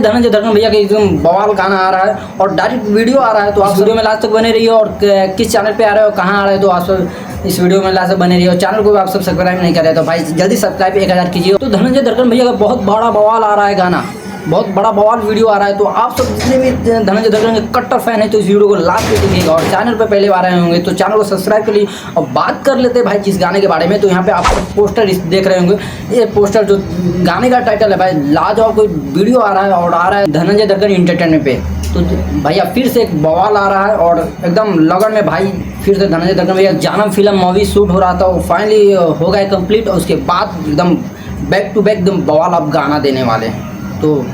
धनंजय दर्पण भैया का एकदम बवाल गाना आ रहा है और डायरेक्ट वीडियो आ रहा है, तो आप वीडियो में लास्ट तक बने रहिए। और किस चैनल पे आ रहे हो, कहाँ आ रहे हो, तो आप सब इस वीडियो में लास्ट तक बने रहिए। और चैनल को आप सब सब्सक्राइब नहीं कर रहे तो भाई जल्दी सब्सक्राइब 1000 कीजिए। तो धनंजय दर्पण भैया का बहुत बड़ा बवाल आ रहा है, गाना बहुत बड़ा बवाल वीडियो आ रहा है। तो आप सब जितने भी धनंजय दर्पण के कट्टर फैन है तो इस वीडियो को लास्ट पे देखिएगा। और चैनल पे पहले बार आए होंगे तो चैनल को सब्सक्राइब कर लीजिए। और बात कर लेते हैं भाई जिस गाने के बारे में, तो यहाँ पे आप पोस्टर देख रहे होंगे। ये पोस्टर जो गाने का टाइटल है भाई, लाजवाब कोई वीडियो आ रहा है और आ रहा है धनंजय दर्पण एंटरटेनमेंट पे। तो भैया फिर से एक बवाल आ रहा है और एकदम लगन में भाई फिर से धनंजय दर्पण भैया जानम फिल्म मूवी शूट हो रहा था, वो फाइनली हो गया कंप्लीट। और उसके बाद एकदम बैक टू बैक एकदम बवाल अब गाना देने वाले हैं। तो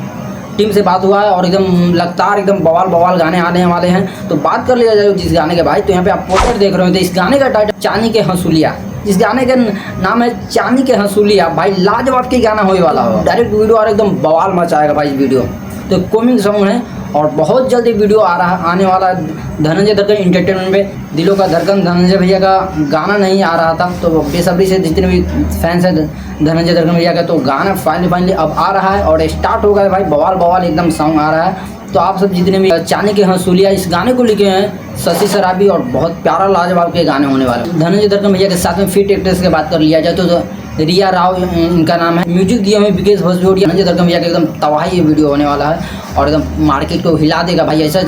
टीम से बात हुआ है और एकदम लगातार एकदम बवाल गाने आने वाले हैं। तो बात कर लिया जाए जिस गाने के भाई, तो यहाँ पे आप पोस्टर देख रहे हो। तो इस गाने का टाइटल चांदी के हंसुलिया, इस गाने का नाम है चांदी के हंसुलिया। भाई लाजवाब के गाना होने वाला हो, डायरेक्ट वीडियो और एकदम बवाल मचाएगा भाई वीडियो। तो कॉमिंग सॉन्ग है और बहुत जल्दी वीडियो आने वाला है धनंजय दर्पण एंटरटेनमेंट पे। दिलों का धड़कन धनंजय भैया का गाना नहीं आ रहा था, तो बेसब्री से जितने भी फैंस हैं धनंजय दर्पण भैया का, तो गाना फाइनली अब आ रहा है और स्टार्ट हो गया भाई। बवाल एकदम सॉन्ग आ रहा है। तो आप सब जितने भी चांदी के हंसुलिया इस गाने को लिखे हैं शशि शराबी, और बहुत प्यारा लाजवाब के गाने होने वाले। धनंजय दर्पण भैया के साथ में फिट एक्ट्रेस की बात कर लिया जाए तो रिया राव इनका नाम है। म्यूजिक दिया हुआ विकेश भोजपुरिया। धनंजय दर्पण भैया का एकदम तबाही वीडियो होने वाला है और एकदम मार्केट को हिला देगा भाई। ऐसा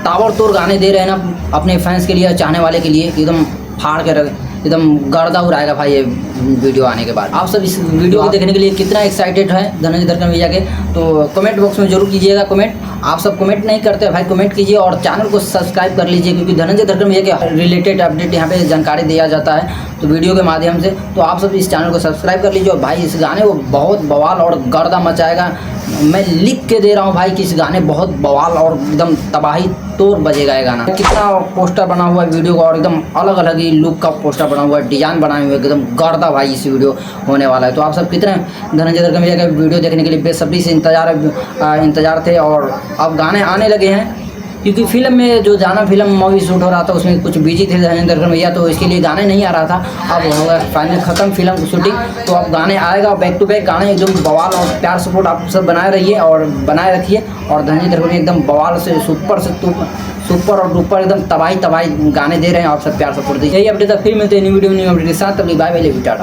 ताबड़तोड़ गाने दे रहे हैं ना अपने फैंस के लिए, चाहने वाले के लिए, एकदम फाड़ कर एकदम गर्दा उड़ाएगा भाई ये वीडियो आने के बाद। आप सब इस वीडियो को देखने के लिए कितना एक्साइटेड है धनंजय दर्पण भैया के, तो कमेंट बॉक्स में जरूर कीजिएगा कमेंट। आप सब कमेंट नहीं करते भाई, कमेंट कीजिए और चैनल को सब्सक्राइब कर लीजिए, क्योंकि धनंजय दर्पण भैया के रिलेटेड अपडेट यहाँ पे जानकारी दिया जाता है तो वीडियो के माध्यम से। तो आप सब इस चैनल को सब्सक्राइब कर लीजिए। और भाई इस गाने को बहुत बवाल और गर्दा मचाएगा, मैं लिख के दे रहा हूँ भाई कि इस गाने बहुत बवाल और एकदम तबाही तोड़ बजेगा ये गाना। कितना पोस्टर बना हुआ है वीडियो का और एकदम अलग ही लुक का पोस्टर बना हुआ है, डिजाइन बनाए हुए एकदम गर्दा भाई इस वीडियो होने वाला है। तो आप सब कितने धनंजय दर्पण भैया का वीडियो देखने के लिए बेसब्री से इंतजार थे और अब गाने आने लगे हैं, क्योंकि फिल्म में जो जाना फिल्म मूवी शूट हो रहा था उसमें कुछ बिजी थे धनंजय दर्पण भैया, तो इसके लिए गाने नहीं आ रहा था। अब होगा फाइनल खत्म फिल्म की शूटिंग, तो अब गाने आएगा बैक टू बैक गाने एकदम बवाल। और प्यार सपोर्ट आप सब बनाए रहिए और बनाए रखिए। और धनंजय दर्पण एकदम बवाल से सुपर और डुपर एकदम तबाही गाने दे रहे हैं। आप सब प्यार सपोर्ट दीजिए। यही अपडेट फिर मिलते हैं न्यू वीडियो न्यू अपडेट के साथ। तब बाय बाय, टाटा।